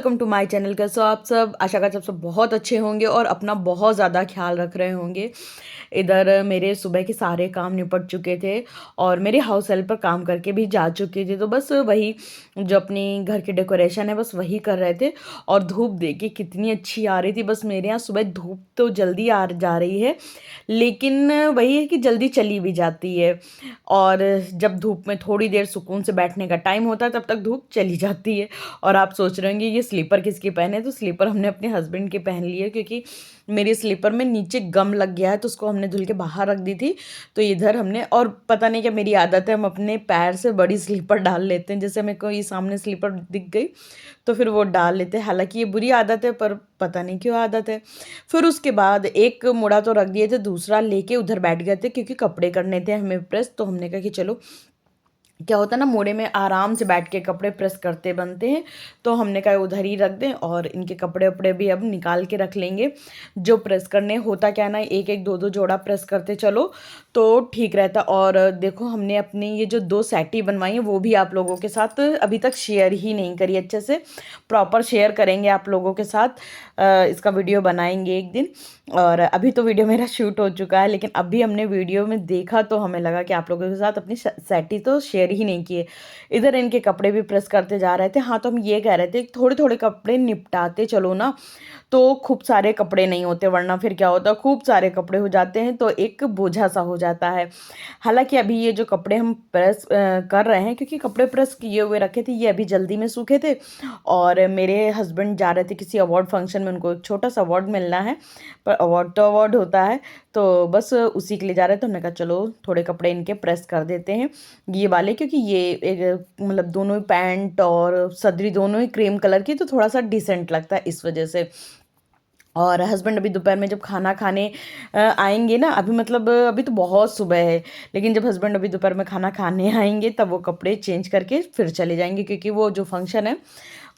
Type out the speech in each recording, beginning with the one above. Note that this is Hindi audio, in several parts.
Welcome to my channel. कैसे हो आप सब? आशा करते सब बहुत अच्छे होंगे और अपना बहुत ज़्यादा ख्याल रख रहे होंगे। इधर मेरे सुबह के सारे काम निपट चुके थे और मेरे हाउस हेल्प पर काम करके भी जा चुके थे, तो बस वही जो अपनी घर की डेकोरेशन है बस वही कर रहे थे। और धूप देखिए कितनी अच्छी आ रही थी। बस मेरे यहाँ सुबह धूप तो जल्दी आ जा रही है, लेकिन वही है कि जल्दी चली भी जाती है। और जब धूप में थोड़ी देर सुकून से बैठने का टाइम होता है तब तक धूप चली जाती है। और आप सोच रहे होंगे ये स्लीपर किसके पहने, तो स्लीपर हमने अपने हस्बैंड के पहन लिए, क्योंकि मेरे स्लीपर में नीचे गम लग गया है तो उसको हमने धुल के बाहर रख दी थी। तो इधर हमने, और पता नहीं क्या मेरी आदत है, हम अपने पैर से बड़ी स्लीपर डाल लेते हैं। जैसे मेरे को ये सामने स्लीपर दिख गई तो फिर वो डाल लेते हैं। हालांकि ये बुरी आदत है पर पता नहीं क्यों आदत है। फिर उसके बाद एक मुड़ा तो रख दिए थे, दूसरा लेके उधर बैठ गए थे क्योंकि कपड़े करने थे हमें प्रेस। तो हमने कहा कि चलो, क्या होता है ना, मोड़े में आराम से बैठ के कपड़े प्रेस करते बनते हैं, तो हमने कहा उधर ही रख दें। और इनके कपड़े वपड़े भी अब निकाल के रख लेंगे जो प्रेस करने। होता क्या ना, एक एक दो दो जोड़ा प्रेस करते चलो तो ठीक रहता। और देखो हमने अपनी ये जो 2 सेटी बनवाई हैं वो भी आप लोगों के साथ अभी तक शेयर ही नहीं करी अच्छे से। प्रॉपर शेयर करेंगे आप लोगों के साथ, इसका वीडियो बनाएंगे एक दिन। और अभी तो वीडियो मेरा शूट हो चुका है, लेकिन अभी हमने वीडियो में देखा तो हमें लगा कि आप लोगों के साथ अपनी सेटी तो शेयर ही नहीं किए। इधर इनके कपड़े भी प्रेस करते जा रहे थे। हाँ, तो हम ये कह रहे थे थोड़े थोड़े कपड़े निपटाते चलो ना, तो खूब सारे कपड़े नहीं होते, वरना फिर क्या होता है खूब सारे कपड़े हो जाते हैं तो एक बोझा सा हो जाता है। हालांकि अभी ये जो कपड़े हम प्रेस कर रहे हैं, क्योंकि कपड़े प्रेस किए हुए रखे थे, ये अभी जल्दी में सूखे थे। और मेरे हस्बैंड जा रहे थे किसी अवार्ड फंक्शन में, उनको एक छोटा सा अवार्ड मिलना है, पर अवार्ड तो अवार्ड होता है, तो बस उसी के लिए जा रहे थे। तो हमने कहा चलो थोड़े कपड़े इनके प्रेस कर देते हैं ये वाले, क्योंकि ये एक मतलब दोनों ही पैंट और सदरी दोनों ही क्रीम कलर की, तो थोड़ा सा डिसेंट लगता है इस वजह से। और हस्बैंड अभी दोपहर में जब खाना खाने आएंगे ना, अभी मतलब अभी तो बहुत सुबह है, लेकिन जब हस्बैंड अभी दोपहर में खाना खाने आएंगे तब वो कपड़े चेंज करके फिर चले जाएंगे, क्योंकि वो जो फंक्शन है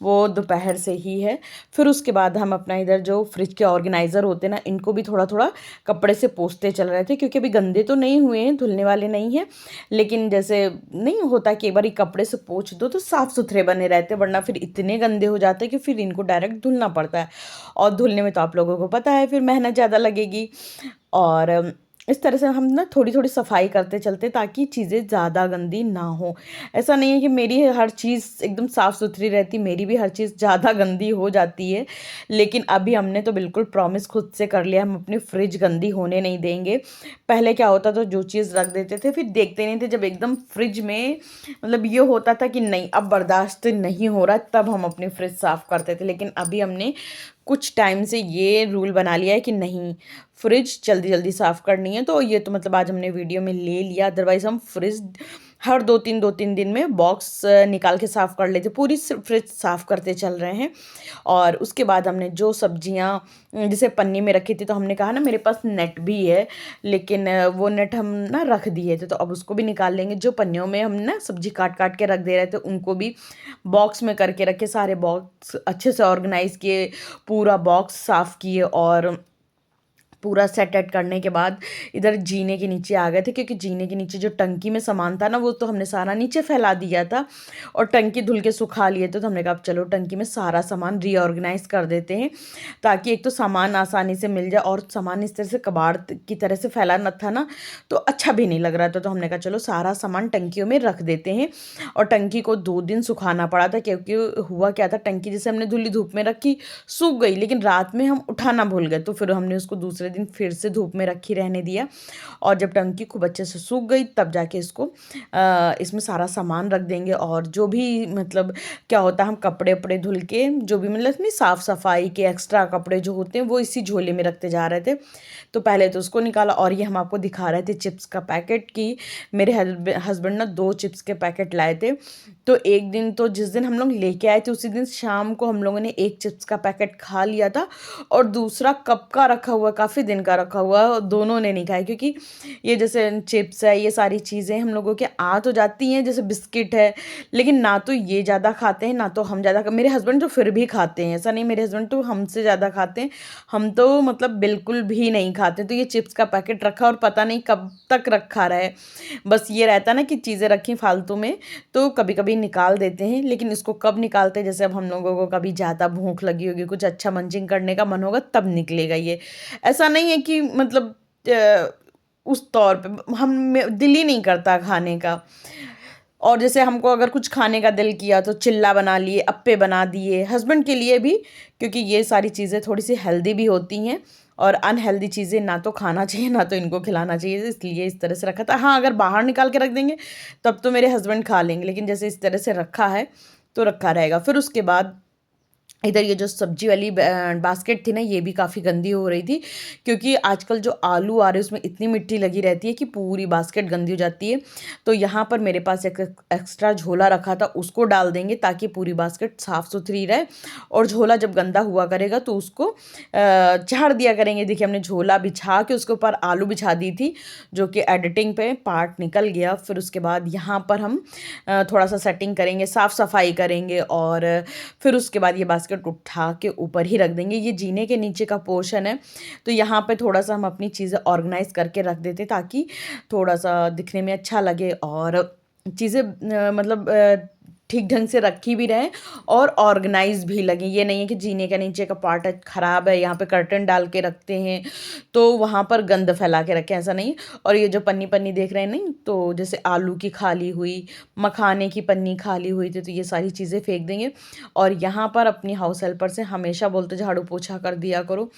वो दोपहर से ही है। फिर उसके बाद हम अपना इधर जो फ्रिज के ऑर्गेनाइज़र होते हैं ना, इनको भी थोड़ा थोड़ा कपड़े से पोंछते चल रहे थे, क्योंकि अभी गंदे तो नहीं हुए हैं, धुलने वाले नहीं हैं, लेकिन जैसे नहीं होता कि एक बार कपड़े से पोंछ दो तो साफ़ सुथरे बने रहते, वरना फिर इतने गंदे हो जाते हैं कि फिर इनको डायरेक्ट धुलना पड़ता है। और धुलने में तो आप लोगों को पता है फिर मेहनत ज़्यादा लगेगी। और इस तरह से हम ना थोड़ी थोड़ी सफाई करते चलते, ताकि चीज़ें ज़्यादा गंदी ना हो। ऐसा नहीं है कि मेरी हर चीज़ एकदम साफ़ सुथरी रहती, मेरी भी हर चीज़ ज़्यादा गंदी हो जाती है। लेकिन अभी हमने तो बिल्कुल प्रॉमिस खुद से कर लिया, हम अपनी फ्रिज गंदी होने नहीं देंगे। पहले क्या होता था, जो चीज़ रख देते थे फिर देखते नहीं थे, जब एकदम फ्रिज में मतलब ये होता था कि नहीं अब बर्दाश्त नहीं हो रहा, तब हम अपनी फ्रिज साफ़ करते थे। लेकिन अभी हमने कुछ टाइम से ये रूल बना लिया है कि नहीं, फ्रिज जल्दी जल्दी साफ़ करनी है। तो ये तो मतलब आज हमने वीडियो में ले लिया, अदरवाइज़ हम फ्रिज हर 2-3 दिन में बॉक्स निकाल के साफ़ कर लेते, पूरी फ्रिज साफ़ करते चल रहे हैं। और उसके बाद हमने जो सब्जियां जैसे पन्नी में रखी थी, तो हमने कहा ना मेरे पास नेट भी है, लेकिन वो नेट हम ना रख दिए थे, तो अब उसको भी निकाल लेंगे। जो पन्नियों में हम ना सब्जी काट काट के रख दे रहे थे उनको भी बॉक्स में करके रखे, सारे बॉक्स अच्छे से ऑर्गेनाइज़ किए, पूरा बॉक्स साफ़ किए। और पूरा सेट एट करने के बाद इधर जीने के नीचे आ गए थे, क्योंकि जीने के नीचे जो टंकी में सामान था ना वो तो हमने सारा नीचे फैला दिया था और टंकी धुल के सुखा लिए थे। तो हमने कहा अब चलो टंकी में सारा सामान रीऑर्गेनाइज कर देते हैं, ताकि एक तो सामान आसानी से मिल जाए, और सामान इस तरह से कबाड़ की तरह से फैला न था ना, तो अच्छा भी नहीं लग रहा था। तो हमने कहा चलो सारा सामान टंकियों में रख देते हैं। और टंकी को 2 दिन सुखाना पड़ा था, क्योंकि हुआ क्या था, टंकी जैसे हमने धुली धूप में रखी सूख गई, लेकिन रात में हम उठाना भूल गए, तो फिर हमने उसको दूसरे दिन फिर से धूप में रखी रहने दिया। और जब टंकी खूब अच्छे से सूख गई तब जाके इसको इसमें सारा सामान रख देंगे। और जो भी मतलब क्या होता है, हम कपड़े वपड़े धुल के जो भी मतलब नहीं साफ़ सफाई के एक्स्ट्रा कपड़े जो होते हैं वो इसी झोले में रखते जा रहे थे। तो पहले तो उसको निकाला, और ये हम आपको दिखा रहे थे चिप्स का पैकेट की मेरे हस्बैंड ना 2 चिप्स के पैकेट लाए थे। तो एक दिन तो जिस दिन हम लोग लेके आए थे उसी दिन शाम को हम लोगों ने 1 चिप्स का पैकेट खा लिया था, और दूसरा कब का रखा हुआ काफ़ी काफ़ी दिन का रखा हुआ है और दोनों ने नहीं खाया, क्योंकि ये जैसे चिप्स है, ये सारी चीज़ें हम लोगों के आ तो जाती हैं, जैसे बिस्किट है, लेकिन ना तो ये ज़्यादा खाते हैं, ना तो हम ज़्यादा मेरे हस्बैंड तो फिर भी खाते हैं, ऐसा नहीं, मेरे हस्बैंड तो हमसे ज़्यादा खाते हैं, हम तो मतलब बिल्कुल भी नहीं खाते। तो ये चिप्स का पैकेट रखा और पता नहीं कब तक रखा रहे। बस ये रहता है ना कि चीज़ें रखी फालतू में, तो कभी-कभी निकाल देते हैं, लेकिन इसको कब निकालते हैं, जैसे अब हम लोगों को कभी ज़्यादा भूख लगी होगी, कुछ अच्छा मंचिंग करने का मन होगा तब निकलेगा ये। ऐसा नहीं है कि मतलब उस तौर पे दिल ही नहीं करता खाने का। और जैसे हमको अगर कुछ खाने का दिल किया तो चिल्ला बना लिए, अप्पे बना दिए, हस्बैंड के लिए भी, क्योंकि ये सारी चीज़ें थोड़ी-सी हेल्दी भी होती हैं और अनहेल्दी चीज़ें ना तो खाना चाहिए, ना तो इनको खिलाना चाहिए, इसलिए इस तरह से रखा था। हाँ, अगर बाहर निकाल के रख देंगे तब तो मेरे हस्बैंड खा लेंगे, लेकिन जैसे इस तरह से रखा है, तो रखा रहेगा। फिर उसके बाद इधर ये जो सब्जी वाली बास्केट थी ना, ये भी काफ़ी गंदी हो रही थी, क्योंकि आजकल जो आलू आ रहे हैं उसमें इतनी मिट्टी लगी रहती है कि पूरी बास्केट गंदी हो जाती है। तो यहाँ पर मेरे पास एक एक्स्ट्रा झोला रखा था, उसको डाल देंगे ताकि पूरी बास्केट साफ़ सुथरी रहे, और झोला जब गंदा हुआ करेगा तो उसको झाड़ दिया करेंगे। देखिए, हमने झोला बिछा के उसके ऊपर आलू बिछा दी थी, जो कि एडिटिंग पे पार्ट निकल गया। फिर उसके बाद यहाँ पर हम थोड़ा सा सेटिंग करेंगे, साफ़ सफाई करेंगे, और फिर उसके बाद ये बास्केट उठा के ऊपर ही रख देंगे। ये जीने के नीचे का पोर्शन है, तो यहाँ पे थोड़ा-सा हम अपनी चीज़ें ऑर्गेनाइज़ करके रख देते, ताकि थोड़ा-सा दिखने में अच्छा लगे और चीज़ें मतलब ठीक ढंग से रखी भी रहें और ऑर्गेनाइज़ भी लगें। ये नहीं है कि जीने का नीचे का पार्ट ख़राब है, यहाँ पे कर्टन डाल के रखते हैं, तो वहाँ पर गंद फैला के रखें, ऐसा नहीं। और ये जो पन्नी-पन्नी देख रहे हैं नहीं, तो जैसे आलू की खाली हुई, मखाने की पन्नी खाली हुई थी, तो ये सारी चीज़ें फेंक देंगे। और यहाँ पर अपनी हाउस हेल्पर से हमेशा बोलते झाड़ू पोछा कर दिया करो,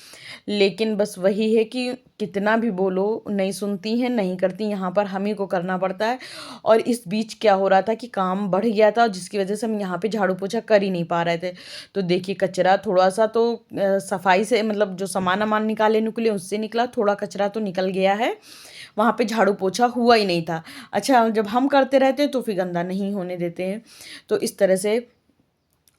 लेकिन बस वही है कि कितना भी बोलो नहीं सुनती हैं, नहीं करती, यहाँ पर हम ही को करना पड़ता है। और इस बीच क्या हो रहा था कि काम बढ़ गया था, जिसकी वजह से हम यहाँ पे झाड़ू पोछा कर ही नहीं पा रहे थे। तो देखिए, कचरा थोड़ा-सा तो सफाई से मतलब जो सामान-वामान निकाले निकले उससे निकला, थोड़ा कचरा तो निकल गया है। वहाँ पे झाड़ू पोछा हुआ ही नहीं था। अच्छा, जब हम करते रहते हैं तो फिर गंदा नहीं होने देते हैं। तो इस तरह से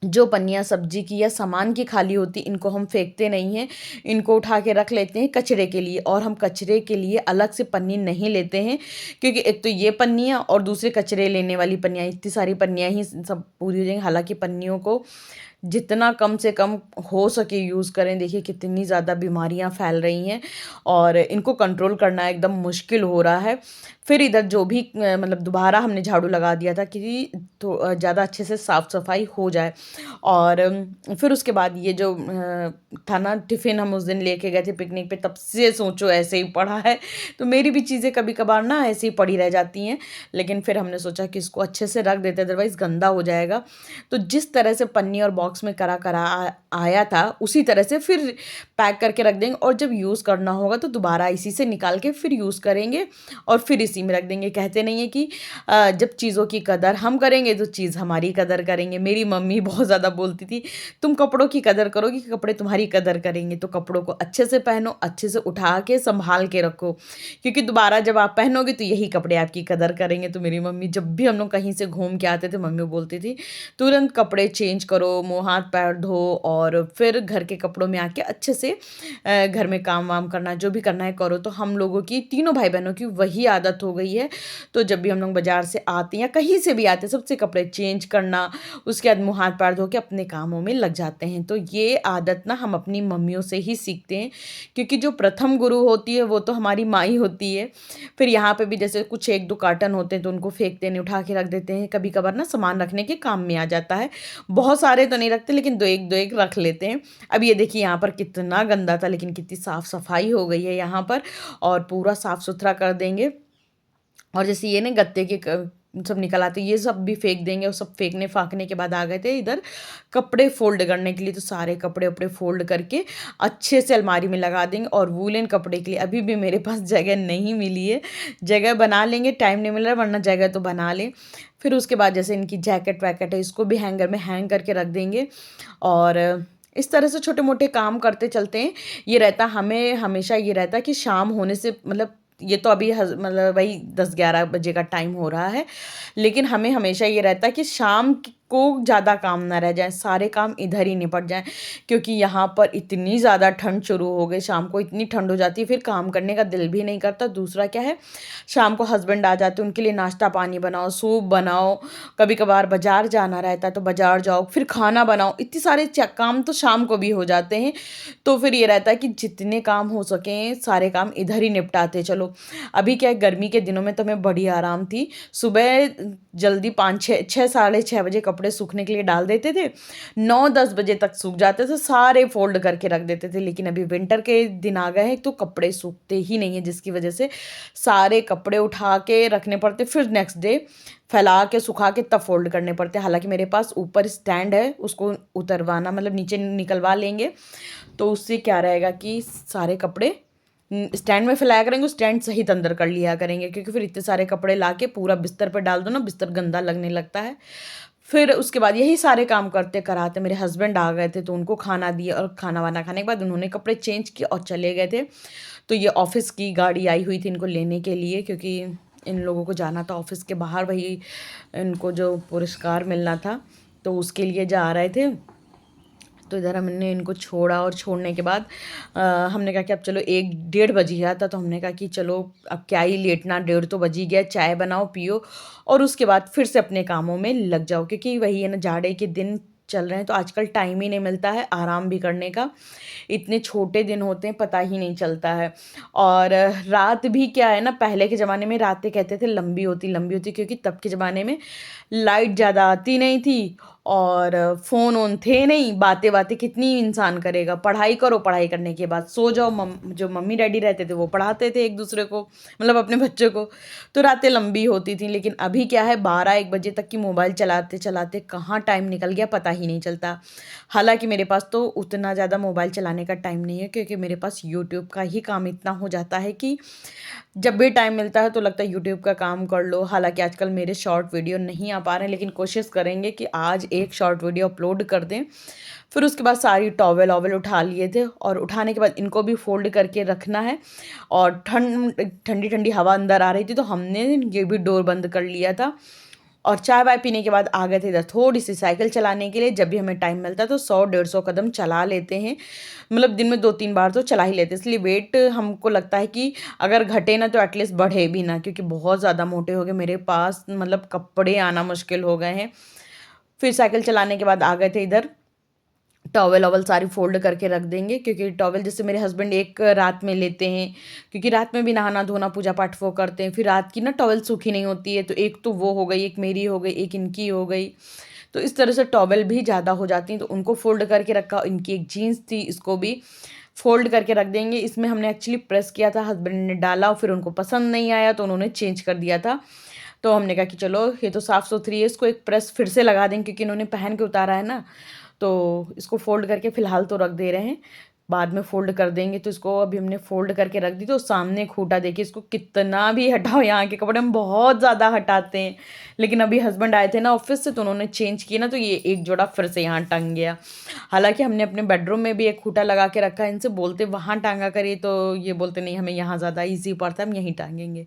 जो पन्नियाँ सब्जी की या सामान की खाली होती, इनको हम फेंकते नहीं हैं, इनको उठा के रख लेते हैं कचरे के लिए। और हम कचरे के लिए अलग से पन्नी नहीं लेते हैं, क्योंकि एक तो ये पन्नियाँ और दूसरे कचरे लेने वाली पन्नियाँ, इतनी सारी पन्नियाँ ही सब पूरी हो जाएंगी। हालांकि पन्नियों को जितना कम से कम हो सके यूज़ करें। देखिए, कितनी ज़्यादा बीमारियां फैल रही हैं और इनको कंट्रोल करना एकदम मुश्किल हो रहा है। फिर इधर जो भी मतलब दोबारा हमने झाड़ू लगा दिया था कि तो ज़्यादा अच्छे से साफ़ सफाई हो जाए। और फिर उसके बाद ये जो था ना, टिफ़िन हम उस दिन लेके गए थे पिकनिक पे, तब से सोचो ऐसे ही पड़ा है। तो मेरी भी चीज़ें कभी कभार ना ऐसे ही पड़ी रह जाती हैं, लेकिन फिर हमने सोचा कि इसको अच्छे से रख देते, अदरवाइज़ गंदा हो जाएगा। तो जिस तरह से पन्नी और बॉक्स में करा करा आया था, उसी तरह से फिर पैक करके रख देंगे, और जब यूज़ करना होगा तो दोबारा इसी से निकाल के फिर यूज़ करेंगे और फिर इसी में रख देंगे। कहते नहीं है कि जब चीज़ों की कदर हम करेंगे तो चीज़ हमारी कदर करेंगे। मेरी मम्मी बहुत ज़्यादा बोलती थी, तुम कपड़ों की कदर करोगी कि कपड़े तुम्हारी कदर करेंगे। तो कपड़ों को अच्छे से पहनो, अच्छे से उठा के संभाल के रखो, क्योंकि दोबारा जब आप पहनोगे तो यही कपड़े आपकी कदर करेंगे। तो मेरी मम्मी, जब भी हम लोग कहीं से घूम के आते थे, मम्मी बोलती थी, तुरंत कपड़े चेंज करो, मुँह हाथ पैर धो, और फिर घर के कपड़ों में आके अच्छे से घर में काम वाम करना, जो भी करना है करो। तो हम लोगों की, तीनों भाई बहनों की वही आदत हो गई है। तो जब भी हम लोग बाज़ार से आते हैं या कहीं से भी आते हैं, सबसे कपड़े चेंज करना, उसके बाद मुँह हाथ पैर धो के अपने कामों में लग जाते हैं। तो ये आदत ना हम अपनी मम्मियों से ही सीखते हैं, क्योंकि जो प्रथम गुरु होती है वो तो हमारी माँ ही होती है। फिर यहाँ पे भी जैसे कुछ 1-2 कार्टन होते हैं तो उनको फेंकते नहीं, उठा के रख देते हैं। कभी कभार ना सामान रखने के काम में आ जाता है। बहुत सारे तो नहीं रखते, लेकिन 2-1 रख लेते हैं। अब ये देखिए, यहाँ पर कितना गंदा था, लेकिन कितनी साफ़ सफाई हो गई है यहाँ पर, और पूरा साफ़ सुथरा कर देंगे। और जैसे ये ना गत्ते के सब निकल आते, ये सब भी फेंक देंगे। और सब फेंकने फाकने के बाद आ गए थे इधर कपड़े फोल्ड करने के लिए। तो सारे कपड़े उपड़े फोल्ड करके अच्छे से अलमारी में लगा देंगे। और वूलन कपड़े के लिए अभी भी मेरे पास जगह नहीं मिली है, जगह बना लेंगे, टाइम नहीं मिल रहा, वरना जगह तो बना लें। फिर उसके बाद जैसे इनकी जैकेट वैकेट है, इसको भी हैंगर में हैंग करके रख देंगे। और इस तरह से छोटे मोटे काम करते चलते हैं। ये रहता हमें हमेशा, ये रहता कि शाम होने से मतलब, ये तो अभी मतलब वही 10-11 बजे का टाइम हो रहा है, लेकिन हमें हमेशा ये रहता है कि शाम को ज़्यादा काम ना रह जाए, सारे काम इधर ही निपट जाएँ। क्योंकि यहाँ पर इतनी ज़्यादा ठंड शुरू हो गई, शाम को इतनी ठंड हो जाती है, फिर काम करने का दिल भी नहीं करता। दूसरा क्या है, शाम को हस्बैंड आ जाते हैं, उनके लिए नाश्ता पानी बनाओ, सूप बनाओ, कभी-कभार बाज़ार जाना रहता है तो बाज़ार जाओ, फिर खाना बनाओ, इतने सारे काम तो शाम को भी हो जाते हैं। तो फिर ये रहता है कि जितने काम हो सकें सारे काम इधर ही निपटाते चलो। अभी क्या है, गर्मी के दिनों में तो हमें बड़ी आराम थी। सुबह जल्दी 5-6 साढ़े 6 बजे कपड़े सूखने के लिए डाल देते थे, 9-10 बजे तक सूख जाते थे, सारे फ़ोल्ड करके रख देते थे। लेकिन अभी विंटर के दिन आ गए हैं तो कपड़े सूखते ही नहीं हैं, जिसकी वजह से सारे कपड़े उठा के रखने पड़ते, फिर नेक्स्ट डे फैला के सुखा के तब फ़ोल्ड करने पड़ते हैं। हालाँकि मेरे पास ऊपर स्टैंड है, उसको उतरवाना मतलब नीचे निकलवा लेंगे, तो उससे क्या रहेगा कि सारे कपड़े स्टैंड में फैलाया करेंगे, स्टैंड सहित अंदर कर लिया करेंगे। क्योंकि फिर इतने सारे कपड़े लाके पूरा बिस्तर पे डाल दो ना, बिस्तर गंदा लगने लगता है। फिर उसके बाद यही सारे काम करते कराते मेरे हस्बैंड आ गए थे, तो उनको खाना दिया और खाना वाना खाने के बाद उन्होंने कपड़े चेंज किए और चले गए थे। तो ये ऑफ़िस की गाड़ी आई हुई थी इनको लेने के लिए, क्योंकि इन लोगों को जाना था ऑफ़िस के बाहर, वही इनको जो पुरस्कार मिलना था, तो उसके लिए जा रहे थे। तो इधर हमने इनको छोड़ा और छोड़ने के बाद हमने कहा कि अब चलो 1 डेढ़ बज गया था, तो हमने कहा कि चलो अब क्या ही लेटना, 1:30 तो बज ही गया, चाय बनाओ पियो और उसके बाद फिर से अपने कामों में लग जाओ। क्योंकि वही है ना, जाड़े के दिन चल रहे हैं तो आजकल टाइम ही नहीं मिलता है आराम भी करने का। इतने छोटे दिन होते हैं, पता ही नहीं चलता है। और रात भी क्या है ना, पहले के ज़माने में रातें कहते थे लंबी होती, क्योंकि तब के ज़माने में लाइट ज़्यादा आती नहीं थी और फ़ोन वोन थे नहीं, बातें कितनी इंसान करेगा। पढ़ाई करो, पढ़ाई करने के बाद सो जाओ। जो मम्मी डैडी रहते थे वो पढ़ाते थे एक दूसरे को, मतलब अपने बच्चों को, तो रातें लंबी होती थी। लेकिन अभी क्या है, 12-1 बजे तक की मोबाइल चलाते चलाते कहाँ टाइम निकल गया पता ही नहीं चलता। हालांकि मेरे पास तो उतना ज़्यादा मोबाइल चलाने का टाइम नहीं है, क्योंकि मेरे पास यूट्यूब का ही काम इतना हो जाता है कि जब भी टाइम मिलता है तो लगता है यूट्यूब का काम कर लो। हालांकि आजकल मेरे शॉर्ट वीडियो नहीं आ पा रहे हैं, लेकिन कोशिश करेंगे कि आज एक शॉर्ट वीडियो अपलोड कर दें। फिर उसके बाद सारी टॉवेल वॉवेल उठा लिए थे और उठाने के बाद इनको भी फोल्ड करके रखना है। और ठंडी ठंडी हवा अंदर आ रही थी, तो हमने ये भी डोर बंद कर लिया था। और चाय वाय पीने के बाद आ गए थे इधर थोड़ी सी साइकिल चलाने के लिए। जब भी हमें टाइम मिलता है तो 100-150 कदम चला लेते हैं, मतलब दिन में 2-3 बार तो चला ही लेते हैं। इसलिए वेट हमको लगता है कि अगर घटे ना तो एटलीस्ट बढ़े भी ना, क्योंकि बहुत ज़्यादा मोटे हो गए मेरे पास, मतलब कपड़े आना मुश्किल हो गए हैं। फिर साइकिल चलाने के बाद आ गए थे इधर, टॉवेल वॉवेल सारी फ़ोल्ड करके रख देंगे। क्योंकि टॉवेल जैसे मेरे हस्बैंड एक रात में लेते हैं, क्योंकि रात में भी नहाना धोना पूजा पाठ वो करते हैं। फिर रात की ना टॉवेल सूखी नहीं होती है, तो एक तो वो हो गई, एक मेरी हो गई, एक इनकी हो गई। तो इस तरह से टॉवेल भी ज़्यादा हो जाती हैं, तो उनको फ़ोल्ड करके रखा। इनकी एक जीन्स थी, इसको भी फ़ोल्ड करके रख देंगे। इसमें हमने एक्चुअली प्रेस किया था, हस्बैंड ने डाला, फिर उनको पसंद नहीं आया तो उन्होंने चेंज कर दिया था। तो हमने कहा कि चलो ये तो साफ़ सुथरी है, इसको एक प्रेस फिर से लगा देंगे, क्योंकि इन्होंने पहन के उतारा है ना। तो इसको फ़ोल्ड करके फ़िलहाल तो रख दे रहे हैं, बाद में फ़ोल्ड कर देंगे। तो इसको अभी हमने फ़ोल्ड करके रख दी। तो सामने खूंटा देखिए, इसको कितना भी हटाओ, यहाँ के कपड़े हम बहुत ज़्यादा हटाते हैं। लेकिन अभी हस्बैंड आए थे ना ऑफ़िस से, तो उन्होंने चेंज किया ना, तो ये एक जोड़ा फिर से यहाँ टंग गया। हालाँकि हमने अपने बेडरूम में भी एक खूंटा लगा के रखा है, इनसे बोलते वहाँ टाँगा करिए, तो ये बोलते नहीं, हमें यहाँ ज़्यादा ईज़ी पड़ता है, हम यहीं टाँगेंगे।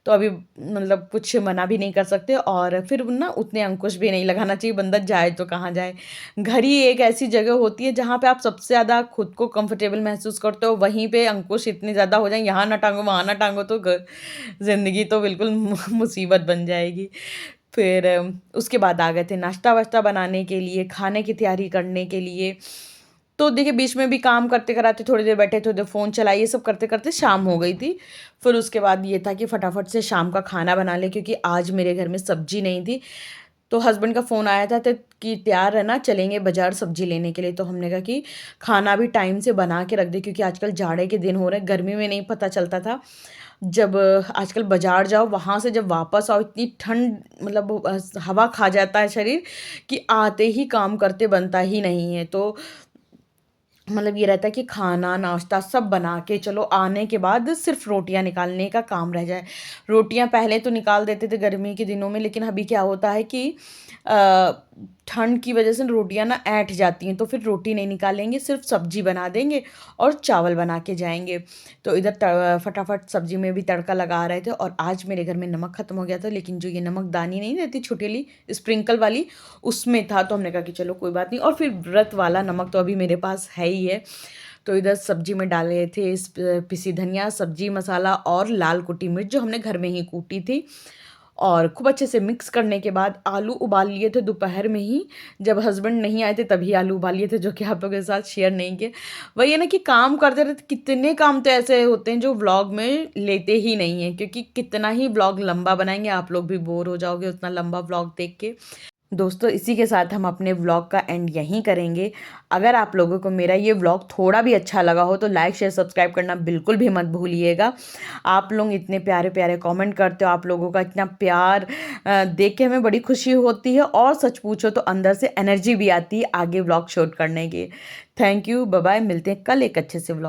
तो अभी मतलब कुछ मना भी नहीं कर सकते। और फिर ना उतने अंकुश भी नहीं लगाना चाहिए, बंदा जाए तो कहाँ जाए। घर ही एक ऐसी जगह होती है जहाँ पे आप सबसे ज़्यादा खुद को कंफर्टेबल महसूस करते हो, वहीं पे अंकुश इतने ज़्यादा हो जाएँ, यहाँ ना टाँगो वहाँ ना टाँगो, तो ज़िंदगी तो बिल्कुल मुसीबत बन जाएगी। फिर उसके बाद आ गए थे नाश्ता वाश्ता बनाने के लिए, खाने की तैयारी करने के लिए। तो देखिए बीच में भी काम करते कराते थोड़ी देर बैठे, थोड़ी देर फ़ोन चलाए, ये सब करते करते शाम हो गई थी। फिर उसके बाद ये था कि फटाफट से शाम का खाना बना लें, क्योंकि आज मेरे घर में सब्ज़ी नहीं थी। तो हस्बैंड का फ़ोन आया था तो कि तैयार रहना, चलेंगे बाज़ार सब्ज़ी लेने के लिए। तो हमने कहा कि खाना भी टाइम से बना के रख दें, क्योंकि आजकल जाड़े के दिन हो रहे हैं, गर्मी में नहीं पता चलता था। जब आजकल बाज़ार जाओ, वहाँ से जब वापस आओ, इतनी ठंड, मतलब हवा खा जाता है शरीर, कि आते ही काम करते बनता ही नहीं है। तो मतलब ये रहता है कि खाना नाश्ता सब बना के चलो, आने के बाद सिर्फ रोटियां निकालने का काम रह जाए। रोटियां पहले तो निकाल देते थे गर्मी के दिनों में, लेकिन अभी क्या होता है कि ठंड की वजह से रोटियां ना ऐंठ जाती हैं, तो फिर रोटी नहीं निकालेंगे, सिर्फ सब्जी बना देंगे और चावल बना के जाएंगे। तो इधर फटाफट सब्जी में भी तड़का लगा रहे थे। और आज मेरे घर में नमक ख़त्म हो गया था, लेकिन जो ये नमकदानी नहीं रहती छोटी वाली स्प्रिंकल वाली, उसमें था। तो हमने कहा कि चलो कोई बात नहीं। और फिर व्रत वाला नमक तो अभी मेरे पास है ही है। तो इधर सब्जी में डाले थे पिसी धनिया, सब्जी मसाला और लाल कुटी मिर्च जो हमने घर में ही कूटी थी। और खूब अच्छे से मिक्स करने के बाद आलू उबाल लिए थे दोपहर में ही, जब हस्बैंड नहीं आए थे तभी आलू उबाल लिए थे, जो कि आप लोगों के साथ शेयर नहीं किए। वही है ना कि काम करते रहते, कितने काम तो ऐसे होते हैं जो व्लॉग में लेते ही नहीं हैं, क्योंकि कितना ही व्लॉग लंबा बनाएंगे, आप लोग भी बोर हो जाओगे उतना लंबा व्लॉग देख के। दोस्तों, इसी के साथ हम अपने व्लॉग का एंड यहीं करेंगे। अगर आप लोगों को मेरा ये व्लॉग थोड़ा भी अच्छा लगा हो तो लाइक शेयर सब्सक्राइब करना बिल्कुल भी मत भूलिएगा। आप लोग इतने प्यारे प्यारे कमेंट करते हो, आप लोगों का इतना प्यार देख के हमें बड़ी खुशी होती है, और सच पूछो तो अंदर से एनर्जी भी आती है आगे व्लॉग शूट करने की। थैंक यू, बाय बाय, मिलते हैं कल एक अच्छे से व्लॉग।